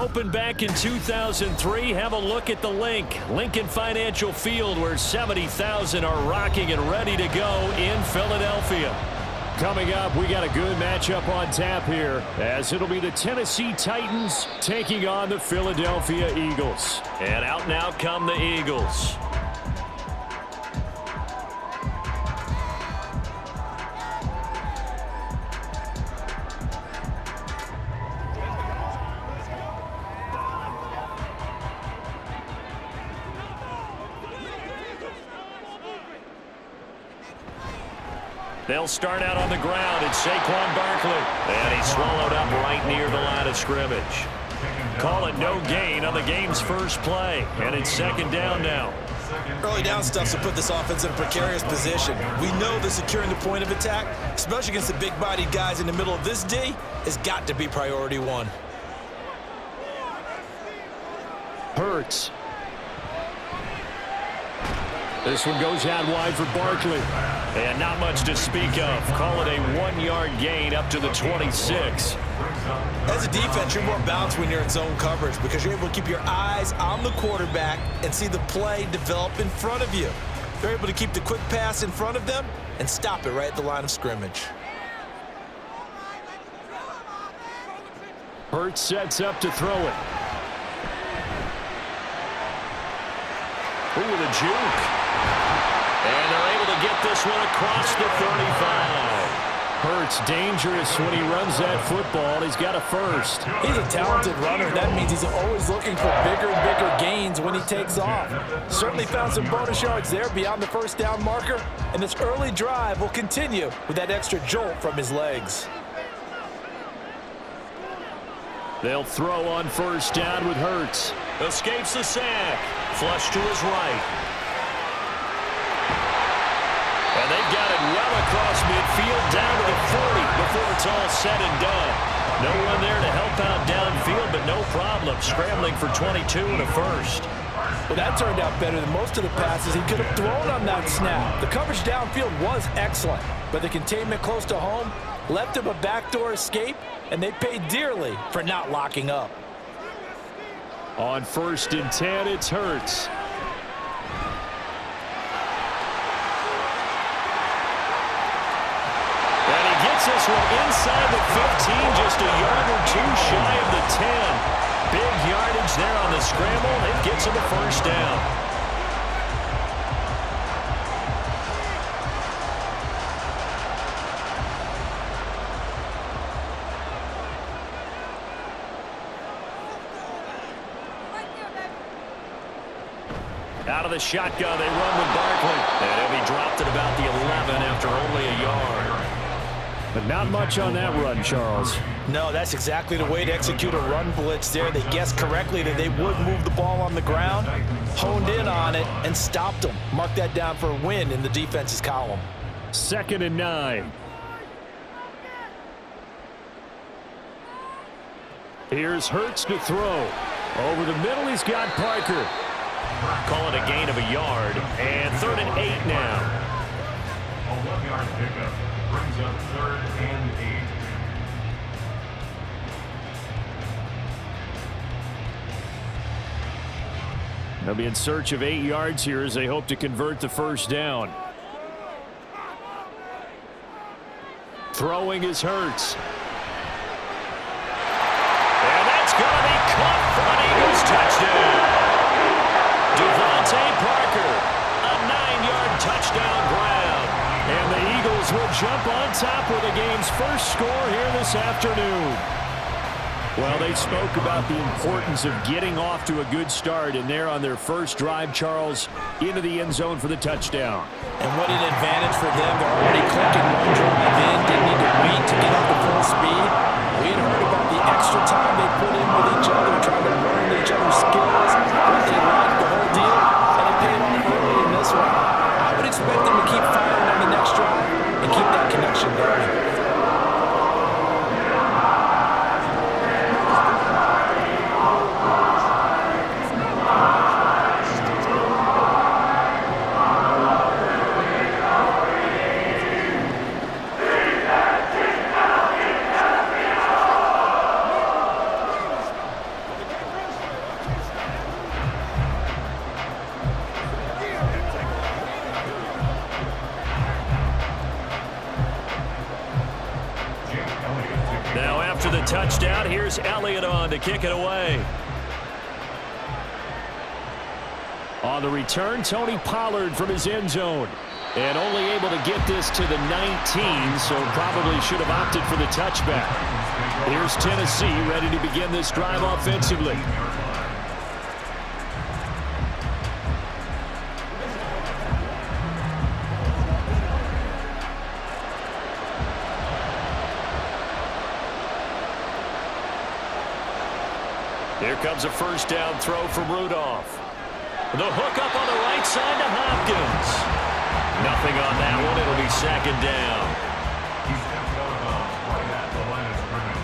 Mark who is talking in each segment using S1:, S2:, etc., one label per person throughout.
S1: Opened back in 2003, have a look at the Lincoln Financial Field, where 70,000 are rocking and ready to go in Philadelphia. Coming up, we got a good matchup on tap here, as it'll be the Tennessee Titans taking on the Philadelphia Eagles. And out now come the Eagles. They'll start out on the ground. It's Saquon Barkley. And he's swallowed up right near the line of scrimmage. Call it no gain on the game's first play. And it's second down now.
S2: Early down stuff to put this offense in a precarious position. We know that securing the point of attack, especially against the big-bodied guys in the middle of this D, has got to be priority one.
S1: Hurts. This one goes out wide for Barkley. And not much to speak of. Call it a 1-yard gain up to the 26.
S2: As a defense, you're more balanced when you're in zone coverage because you're able to keep your eyes on the quarterback and see the play develop in front of you. They're able to keep the quick pass in front of them and stop it right at the line of scrimmage.
S1: Hurts sets up to throw it. Ooh, with a juke. And they're able to get this one across the 35. Hurts dangerous when he runs that football. He's got a first.
S2: He's a talented runner. That means he's always looking for bigger and bigger gains when he takes off. Certainly found some bonus yards there beyond the first down marker. And this early drive will continue with that extra jolt from his legs.
S1: They'll throw on first down with Hurts. Escapes the sack. Flush to his right. And they've got it well across midfield down to the 40 before it's all said and done. No one there to help out downfield, but no problem. Scrambling for 22 and a first.
S2: Well, that turned out better than most of the passes he could have thrown on that snap. The coverage downfield was excellent, but the containment close to home left him a backdoor escape, and they paid dearly for not locking up.
S1: On first and 10, it's Hurts. And he gets this one inside the 15, just a yard or two shy of the 10. Big yardage there on the scramble. It gets him a first down. Out of the shotgun, they run with Barkley. And he'll be dropped at about the 11 after only a yard. But not much on that run, Charles.
S2: No, that's exactly the way to execute a run blitz there. They guessed correctly that they would move the ball on the ground, honed in on it, and stopped them. Mark that down for a win in the defense's column.
S1: 2nd and 9. Here's Hurts to throw. Over the middle, he's got Parker. Call it a gain of a yard, and 3rd and 8 now.
S3: A 1-yard pickup brings up 3rd and 8.
S1: They'll be in search of 8 yards here as they hope to convert the first down. Throwing is Hurts. And that's going to be caught for an Eagles touchdown. Devontae Parker, a 9-yard touchdown grab. And the Eagles will jump on top with the game's first score here this afternoon. Well, they spoke about the importance of getting off to a good start, and they're on their first drive, Charles, into the end zone for the touchdown.
S2: And what an advantage for them. They're already clicking one drive in, didn't need to wait to get up to full speed. We had heard about the extra time they put in with each other, trying to learn each other's skills. They liked the whole deal, and it paid off early in this one. I would expect them to keep firing on the next drive and keep that connection going.
S1: here's Elliott on to kick it away. On the return, Tony Pollard from his end zone. And only able to get this to the 19, so probably should have opted for the touchback. Here's Tennessee ready to begin this drive offensively. Here comes a first down throw from Rudolph. The hook up on the right side to Hopkins. Nothing on that one. It'll be second down.
S3: He steps out of bounds right at the line of scrimmage.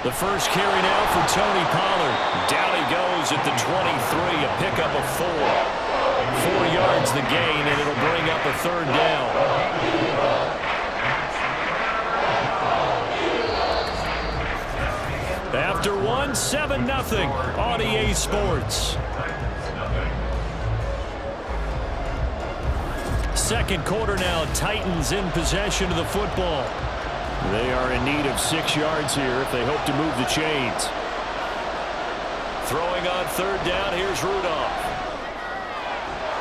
S1: The first carry now for Tony Pollard. Down he goes at the 23, a pickup of 4. 4 yards the gain, and it'll bring up a third down. After 1, 7-0 on EA Sports. Second quarter now, Titans in possession of the football. They are in need of 6 yards here if they hope to move the chains. Throwing on third down, here's Rudolph.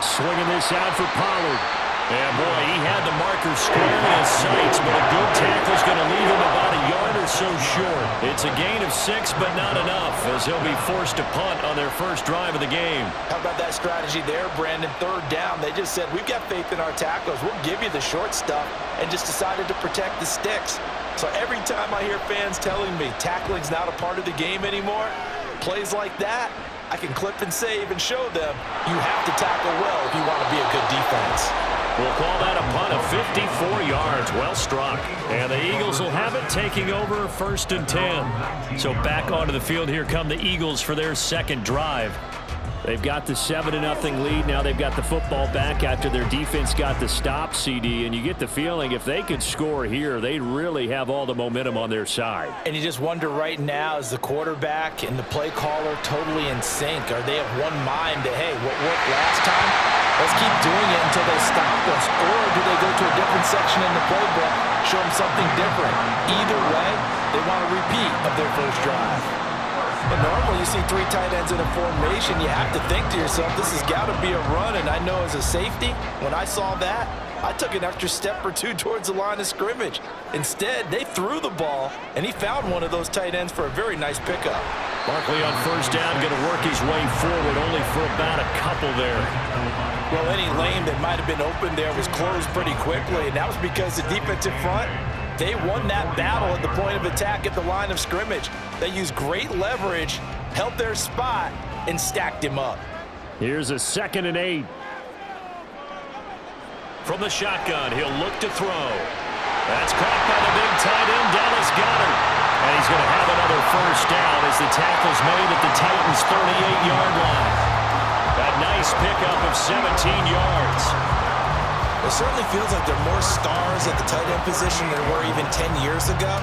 S1: Swinging this out for Pollard. And boy, he had the marker square in his sights, but a good tackle's going to leave him about a yard or so short. It's a gain of 6, but not enough, as he'll be forced to punt on their first drive of the game.
S2: How about that strategy there, Brandon? Third down, they just said, we've got faith in our tackles. We'll give you the short stuff, and just decided to protect the sticks. So every time I hear fans telling me tackling's not a part of the game anymore, plays like that, I can clip and save and show them you have to tackle well if you want to be a good defense.
S1: We'll call that a punt of 54 yards. Well struck. And the Eagles will have it, taking over 1st and 10. So back onto the field here come the Eagles for their second drive. They've got the 7-0 lead. Now they've got the football back after their defense got the stop, CD. And you get the feeling if they could score here, they really have all the momentum on their side.
S2: And you just wonder right now, is the quarterback and the play caller totally in sync? Are they of one mind that, hey, what worked last time? Let's keep doing it until they stop us. Or do they go to a different section in the playbook, show them something different? Either way, they want a repeat of their first drive. But normally you see 3 tight ends in a formation, you have to think to yourself, this has got to be a run. And I know as a safety, when I saw that, I took an extra step or 2 towards the line of scrimmage. Instead, they threw the ball, and he found one of those tight ends for a very nice pickup.
S1: Barkley on first down, going to work his way forward, only for about a couple there.
S2: Well, any lane that might have been open there was closed pretty quickly, and that was because the defensive front, they won that battle at the point of attack at the line of scrimmage. They used great leverage, held their spot, and stacked him up.
S1: Here's a 2nd and 8. From the shotgun, he'll look to throw. That's caught by the big tight end, Dallas Goedert. And he's going to have another first down as the tackle's made at the Titans' 38-yard line. A nice pickup of 17 yards.
S2: It certainly feels like there are more stars at the tight end position than there were even 10 years ago.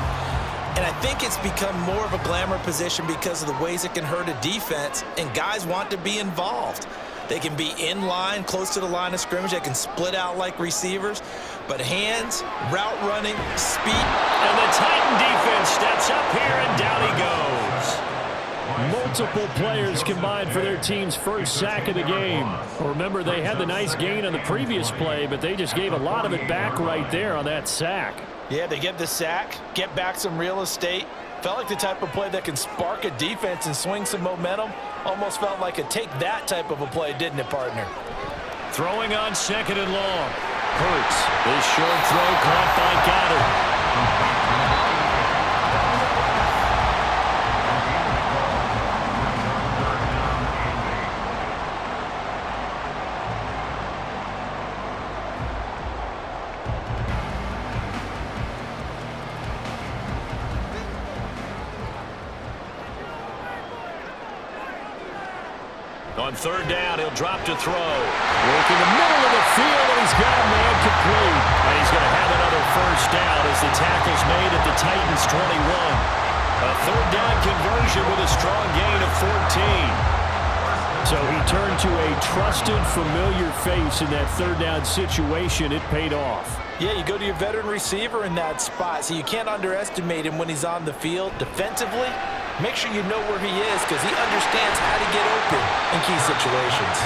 S2: And I think it's become more of a glamour position because of the ways it can hurt a defense, and guys want to be involved. They can be in line, close to the line of scrimmage. They can split out like receivers. But hands, route running, speed.
S1: And the Titan defense steps up here, and down he goes. Multiple players combined for their team's first sack of the game. Remember, they had the nice gain on the previous play, but they just gave a lot of it back right there on that sack.
S2: Yeah, they get the sack, get back some real estate. Felt like the type of play that can spark a defense and swing some momentum. Almost felt like a take that type of a play, didn't it, partner?
S1: Throwing on 2nd and long. Hurts. This short throw caught by Goddard. On third down, he'll drop to throw. Working the middle of the field, and he's got a man complete. And he's going to have another first down as the tackle's made at the Titans' 21. A third down conversion with a strong gain of 14.
S4: So he turned to a trusted, familiar face in that third down situation. It paid off.
S2: Yeah, you go to your veteran receiver in that spot, so you can't underestimate him when he's on the field. Defensively, make sure you know where he is because he understands how to get open in key situations.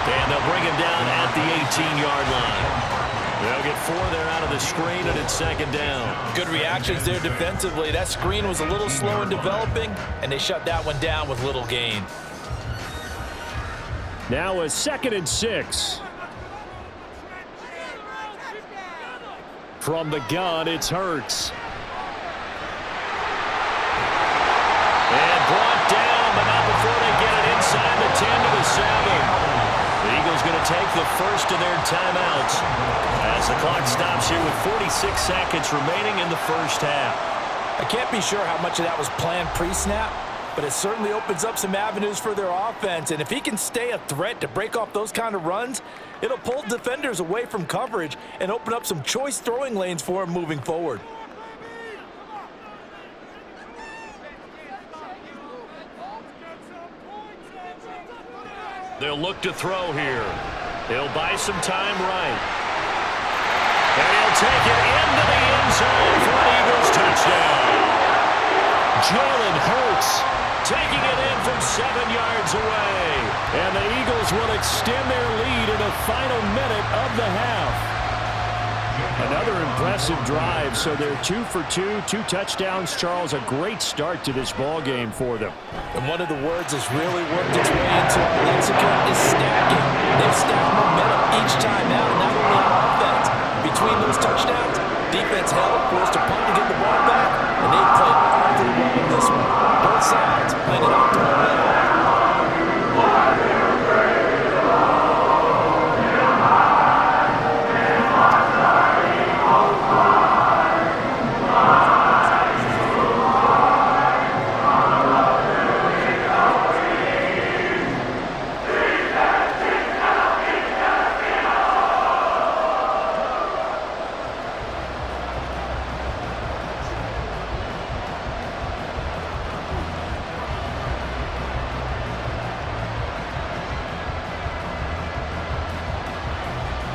S1: And they'll bring him down at the 18-yard line. They'll get 4 there out of the screen, and it's second down.
S2: Good reactions there defensively. That screen was a little slow in developing, and they shut that one down with little gain.
S4: Now a 2nd and 6. From the gun, it's Hurts.
S1: And brought down, but not before they get it inside the 10 to the 7. The Eagles going to take the first of their timeouts as the clock stops here with 46 seconds remaining in the first half.
S2: I can't be sure how much of that was planned pre-snap, but it certainly opens up some avenues for their offense. And if he can stay a threat to break off those kind of runs, it'll pull defenders away from coverage and open up some choice throwing lanes for him moving forward.
S1: They'll look to throw here. He'll buy some time right. And he'll take it into the end zone for an Eagles touchdown. Jalen Hurts taking it in from 7 yards away.
S4: And the Eagles will extend their lead in the final minute of the half. Another impressive drive, so they're 2 for 2, 2 touchdowns. Charles, a great start to this ball game for them.
S2: And one of the words that's really worked its way into our lexicon is stacking. They've stacked momentum each time out, not only on offense. Between those touchdowns, defense held, forced a punt to get the ball back, and they played awfully well in this one. Both sides playing at optimal level.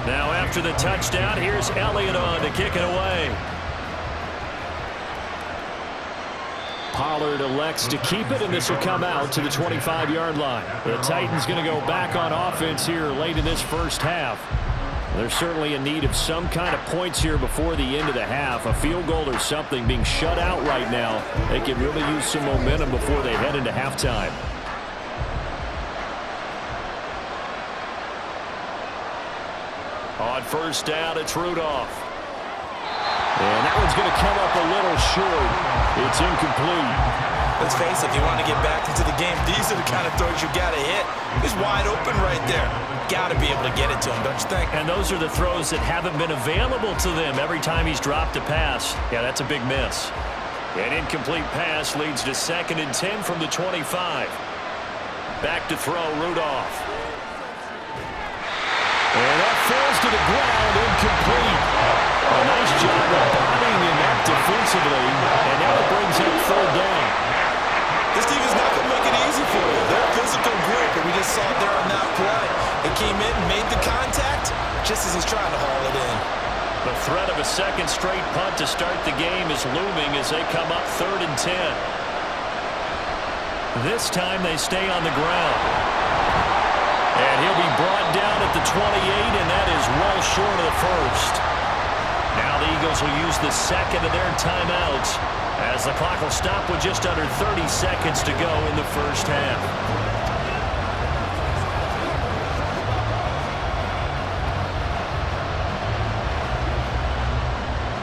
S1: Now after the touchdown, here's Elliott on to kick it away.
S4: Pollard elects to keep it, and this will come out to the 25-yard line. The Titans going to go back on offense here late in this first half. They're certainly in need of some kind of points here before the end of the half. A field goal or something, being shut out right now. They can really use some momentum before they head into halftime.
S1: On first down, it's Rudolph.
S4: And that one's going to come up a little short. It's incomplete.
S2: Let's face it, if you want to get back into the game, these are the kind of throws you got to hit. He's wide open right there. Got to be able to get it to him, don't you think?
S1: And those are the throws that haven't been available to them every time he's dropped a pass. Yeah, that's a big miss. An incomplete pass leads to 2nd and 10 from the 25. Back to throw, Rudolph.
S4: And that falls to the ground, incomplete. A nice job of bodying that defensively, and now it brings up 3rd down.
S2: This team is not going to make it easy for you. They're a physical group, and we just saw it there on that play. They came in, made the contact, just as he's trying to haul it in.
S1: The threat of a second straight punt to start the game is looming as they come up 3rd and 10. This time they stay on the ground. And he'll be brought down at the 28, and that is well short of the first. Now the Eagles will use the 2nd of their timeouts as the clock will stop with just under 30 seconds to go in the first half.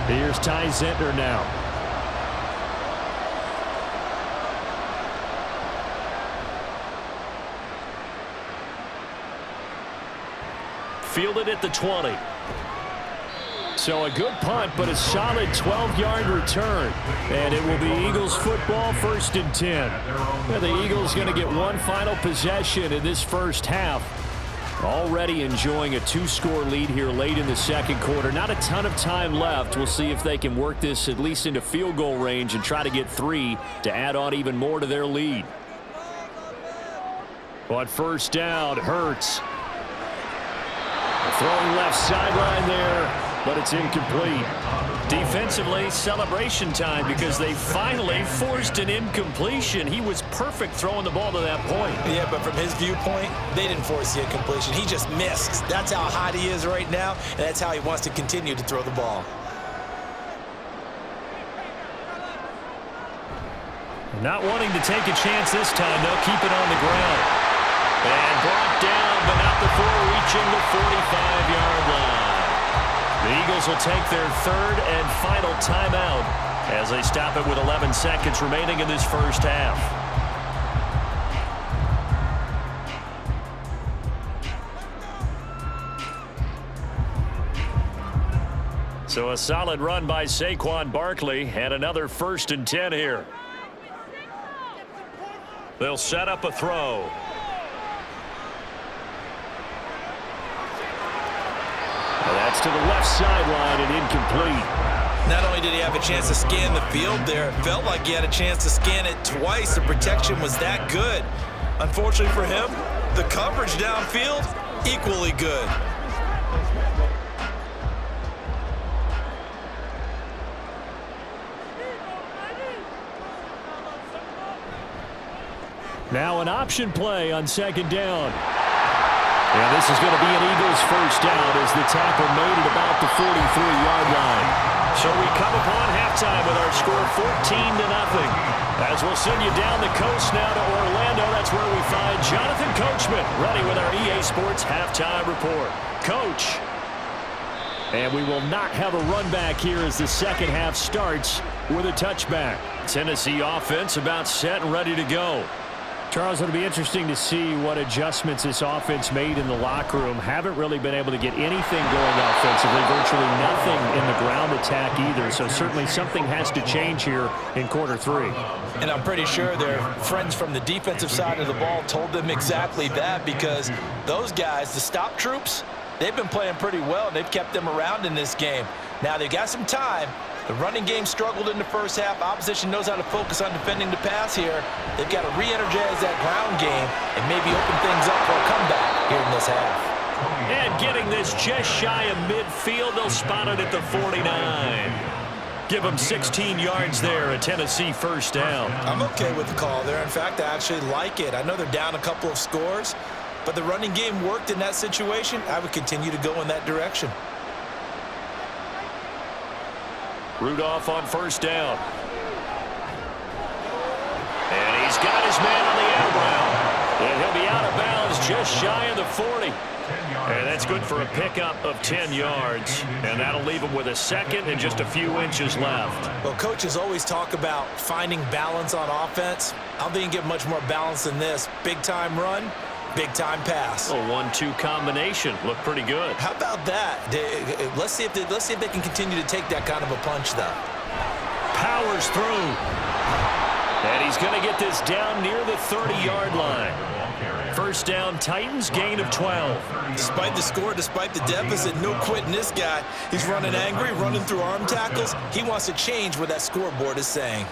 S4: Here's Ty Zentner now.
S1: Fielded at the 20.
S4: So a good punt, but a solid 12-yard return. And it will be Eagles football, 1st and 10. And the Eagles going to get one final possession in this first half. Already enjoying a 2-score lead here late in the second quarter. Not a ton of time left. We'll see if they can work this at least into field goal range and try to get 3 to add on even more to their lead. On first down, Hurts. Throwing left sideline there, but it's incomplete. Defensively, celebration time because they finally forced an incompletion. He was perfect throwing the ball to that point.
S2: Yeah, but from his viewpoint, they didn't force the incompletion. He just missed. That's how hot he is right now, and that's how he wants to continue to throw the ball.
S4: Not wanting to take a chance this time. They'll keep it on the ground. And brought down, but not before reaching the 45-yard line. The Eagles will take their third and final timeout as they stop it with 11 seconds remaining in this first half. So a solid run by Saquon Barkley and another 1st and 10 here. They'll set up a throw. That's to the left sideline and incomplete.
S2: Not only did he have a chance to scan the field there, it felt like he had a chance to scan it twice. The protection was that good. Unfortunately for him, the coverage downfield, equally good.
S4: Now an option play on second down. And this is going to be an Eagles first down as the tackle made it about the 43-yard line. So we come upon halftime with our score 14-0. As we'll send you down the coast now to Orlando, that's where we find Jonathan Coachman ready with our EA Sports halftime report. Coach. And we will not have a run back here as the second half starts with a touchback. Tennessee offense about set and ready to go. Charles, it'll be interesting to see what adjustments this offense made in the locker room. Haven't really been able to get anything going offensively, virtually nothing in the ground attack either. So certainly something has to change here in quarter 3.
S2: And I'm pretty sure their friends from the defensive side of the ball told them exactly that, because those guys, the stop troops, they've been playing pretty well, and they've kept them around in this game. Now they've got some time. The running game struggled in the first half. Opposition knows how to focus on defending the pass here. They've got to re-energize that ground game and maybe open things up for a comeback here in this half.
S4: And getting this just shy of midfield, they'll spot it at the 49. Give them 16 yards there, a Tennessee first down.
S2: I'm okay with the call there. In fact, I actually like it. I know they're down a couple of scores, but the running game worked in that situation. I would continue to go in that direction.
S4: Rudolph on first down. And he's got his man on the end route. And he'll be out of bounds just shy of the 40. And that's good for a pickup of 10 yards. And that'll leave him with a second and just a few inches left.
S2: Well, coaches always talk about finding balance on offense. I don't think you can get much more balance than this. Big-time run, big-time pass.
S4: A 1-2 combination. Looked pretty good.
S2: How about that? Let's see if they can continue to take that kind of a punch, though.
S4: Powers through. And he's going to get this down near the 30-yard line. First down, Titans, gain of 12.
S2: Despite the score, despite the deficit, no quitting this guy. He's running angry, running through arm tackles. He wants to change what that scoreboard is saying.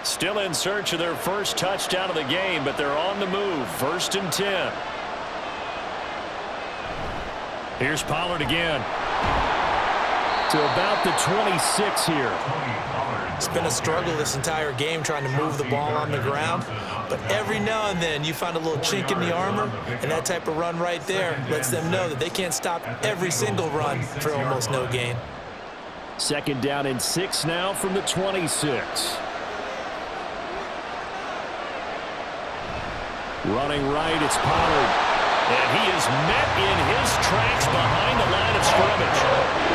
S4: Still in search of their first touchdown of the game, but they're on the move. 1st and 10. Here's Pollard again. To about the 26 here.
S2: It's been a struggle this entire game trying to move the ball on the ground. But every now and then you find a little chink in the armor, and that type of run right there lets them know that they can't stop every single run for almost no gain.
S4: 2nd down and 6 now from the 26. Running right, it's Pollard. And he is met in his tracks behind the line of scrimmage.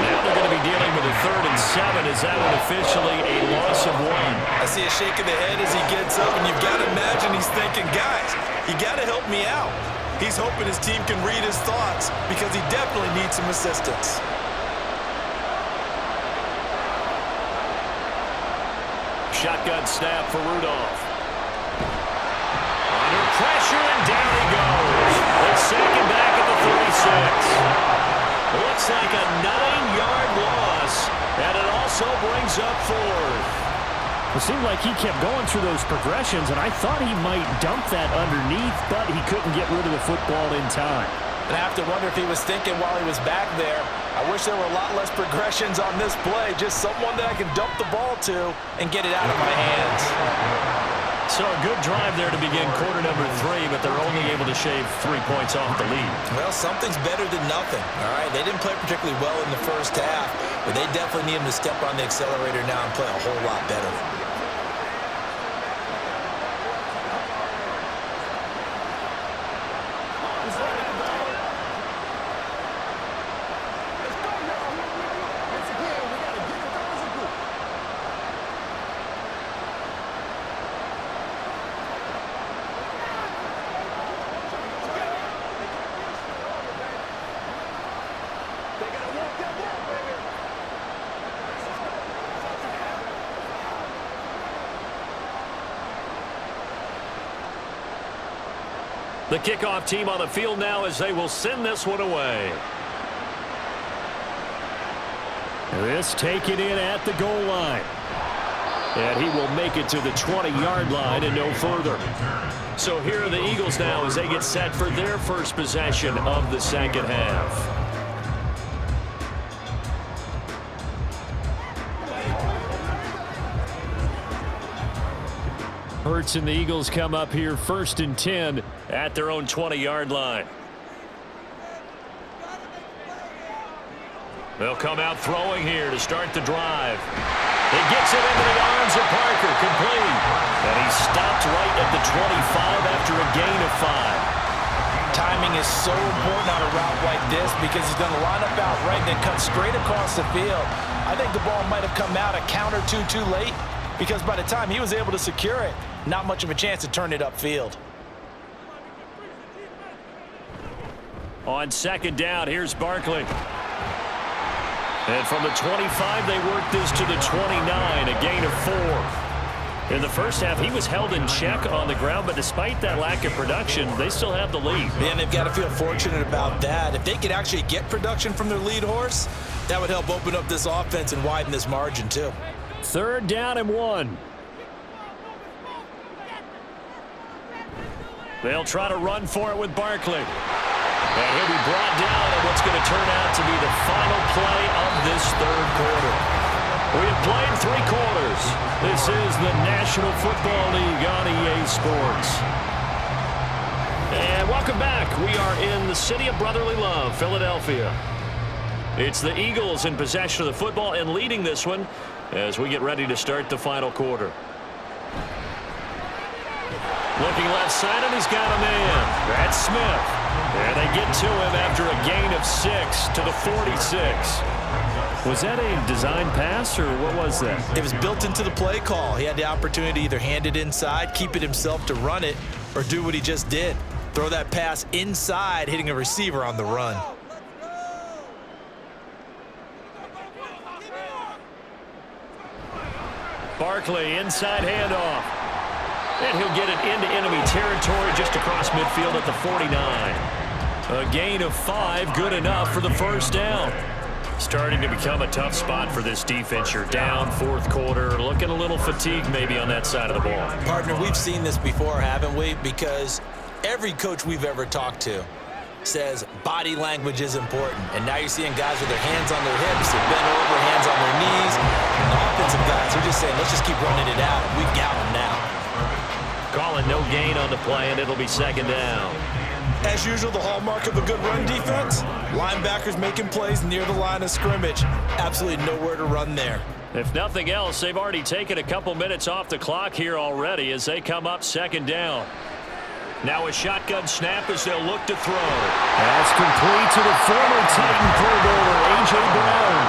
S4: Now they're going to be dealing with a 3rd and 7. Is that one officially a loss of 1?
S2: I see a shake of the head as he gets up, and you've got to imagine he's thinking, guys, you got to help me out. He's hoping his team can read his thoughts because he definitely needs some assistance.
S4: Shotgun snap for Rudolph. Under pressure, and down he goes.
S1: looks like a 9-yard loss, and it also brings up fourth.
S4: It seemed like he kept going through those progressions, and I thought he might dump that underneath, but he couldn't get rid of the football in time.
S2: And I have to wonder if he was thinking while he was back there, I wish there were a lot less progressions on this play, just someone that I can dump the ball to and get it out of my hands.
S1: So a good drive there to begin quarter number 3, but they're only able to shave 3 points off the lead.
S2: Well, something's better than nothing, all right? They didn't play particularly well in the first half, but they definitely need him to step on the accelerator now and play a whole lot better.
S1: The kickoff team on the field now as they will send this one away.
S4: This taken in at the goal line. And he will make it to the 20-yard line and no further.
S1: So here are the Eagles now as they get set for their first possession of the second half.
S4: Hurts and the Eagles come up here 1st and 10
S1: at their own 20-yard line. They'll come out throwing here to start the drive. He gets it into the arms of Parker, complete. And he stopped right at the 25 after a gain of 5.
S2: Timing is so important on a route like this because he's going to line up out right and then cut straight across the field. I think the ball might have come out a count or two too late because by the time he was able to secure it, not much of a chance to turn it upfield.
S1: On second down, here's Barkley. And from the 25, they work this to the 29, a gain of 4. In the first half, he was held in check on the ground, but despite that lack of production, they still have the lead.
S2: And they've got to feel fortunate about that. If they could actually get production from their lead horse, that would help open up this offense and widen this margin too.
S4: 3rd down and 1.
S1: They'll try to run for it with Barkley. And he'll be brought down in what's going to turn out to be the final play of this third quarter. We have played 3 quarters. This is the National Football League on EA Sports. And welcome back. We are in the city of brotherly love, Philadelphia. It's the Eagles in possession of the football and leading this one as we get ready to start the final quarter. Looking left side, and he's got a man. That's Smith. And they get to him after a gain of 6 to the 46.
S4: Was that a design pass, or what was that?
S2: It was built into the play call. He had the opportunity to either hand it inside, keep it himself to run it, or do what he just did. Throw that pass inside, hitting a receiver on the run.
S1: Barkley, inside handoff. And he'll get it into enemy territory just across midfield at the 49. A gain of 5, good enough for the first down. Starting to become a tough spot for this defense. You're down 4th quarter, looking a little fatigued maybe on that side of the ball.
S2: Partner, we've seen this before, haven't we? Because every coach we've ever talked to says body language is important. And now you're seeing guys with their hands on their hips, they're bent over, hands on their knees. And the offensive guys are just saying, let's just keep running it out. We've got them now.
S1: Calling no gain on the play, and it'll be 2nd down.
S2: As usual, the hallmark of a good run defense, linebackers making plays near the line of scrimmage. Absolutely nowhere to run there.
S1: If nothing else, they've already taken a couple minutes off the clock here already as they come up 2nd down. Now a shotgun snap as they'll look to throw.
S4: That's complete to the former Titan Pro Bowler, A.J. Brown.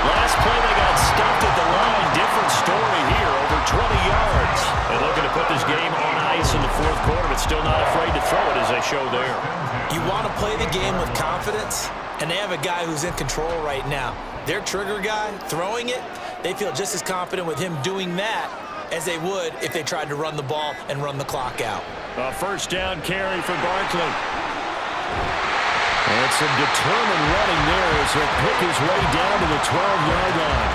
S1: Last play they got stuffed at the line. Different story here, over 20 yards. And looking to put this game on ice in the 4th quarter, but still not afraid to throw it as they show there.
S2: You want to play the game with confidence, and they have a guy who's in control right now. Their trigger guy, throwing it, they feel just as confident with him doing that as they would if they tried to run the ball and run the clock out.
S1: A 1st down carry for Barkley.
S4: And some determined running there as he'll pick his way down to the 12-yard line.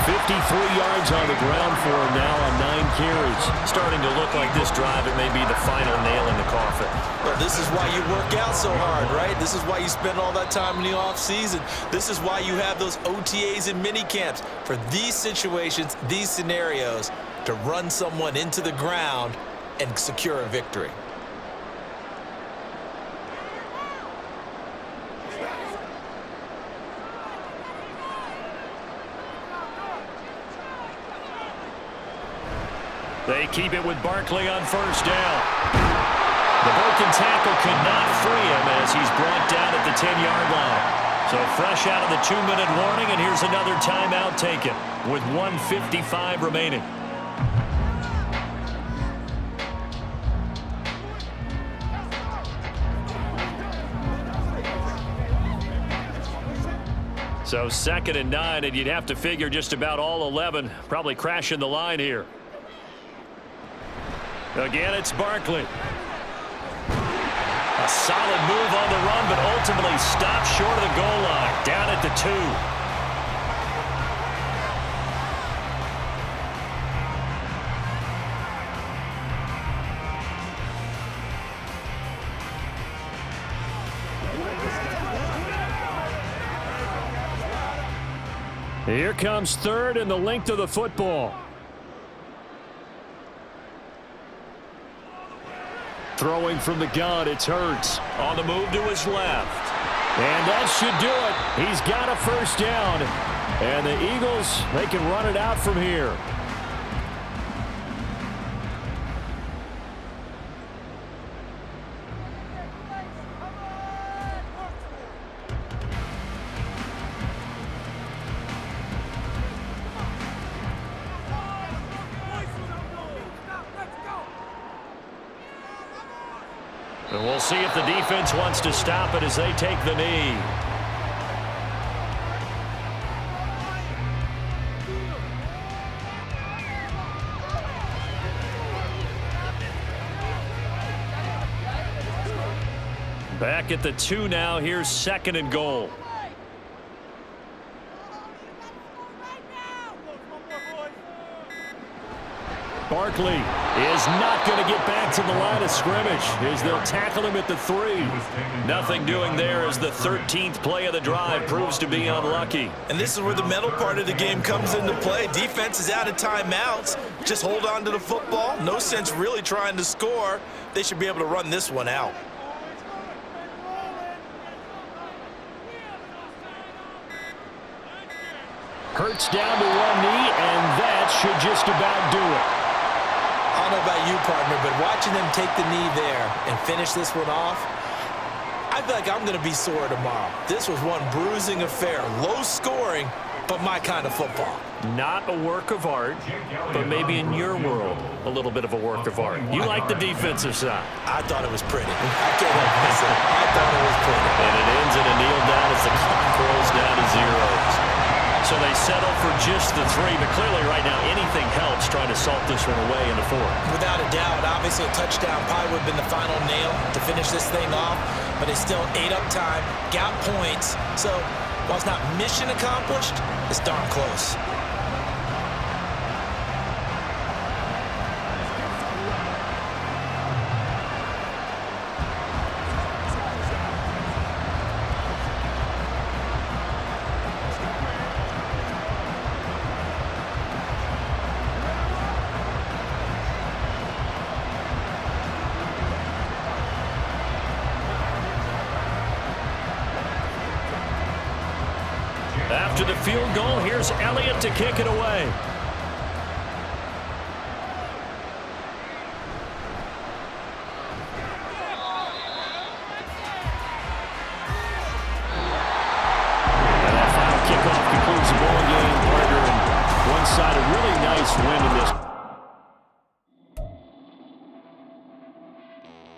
S4: 53 yards on the ground for him now on 9 carries.
S1: Starting to look like this drive, it may be the final nail in the coffin.
S2: Well, this is why you work out so hard, right? This is why you spend all that time in the offseason. This is why you have those OTAs and mini camps. For these situations, these scenarios, to run someone into the ground and secure a victory.
S4: They keep it with Barkley on first down. The broken tackle could not free him as he's brought down at the 10-yard line. So fresh out of the 2-minute warning, and here's another timeout taken with 1:55 remaining. So 2nd and 9, and you'd have to figure just about all 11 probably crashing the line here. Again, it's Barkley. A solid move on the run, but ultimately stopped short of the goal line, down at the 2. Here comes 3rd and the length of the football. Throwing from the gun, it's Hurts. On the move to his left. And that should do it. He's got a first down. And the Eagles, they can run it out from here. And we'll see if the defense wants to stop it as they take the knee. Back at the 2 now. Here's 2nd and goal. Barkley is not going to get back to the line of scrimmage as they'll tackle him at the 3. Nothing doing there as the 13th play of the drive proves to be unlucky.
S2: And this is where the mental part of the game comes into play. Defense is out of timeouts. Just hold on to the football. No sense really trying to score. They should be able to run this one out.
S4: Hurts down to one knee, and that should just about do it.
S2: I don't know about you, partner, but watching them take the knee there and finish this one off, I feel like I'm going to be sore tomorrow. This was one bruising affair. Low scoring, but my kind of football.
S4: Not a work of art, but maybe in your world, a little bit of a work of art. You like the defensive side.
S2: I thought it was pretty. I can't help myself. I thought it was pretty.
S4: And it ends in a kneel down as the clock rolls down to 0. So they settle for just the 3, but clearly right now anything helps trying to salt this one away in the 4th.
S2: Without a doubt, obviously a touchdown probably would have been the final nail to finish this thing off, but it's still ate up time, got points. So while it's not mission accomplished, it's darn close.
S4: After the field goal, here's Elliott to kick it away. And that final kickoff concludes the ball game, partner. And one side, a really nice win in this.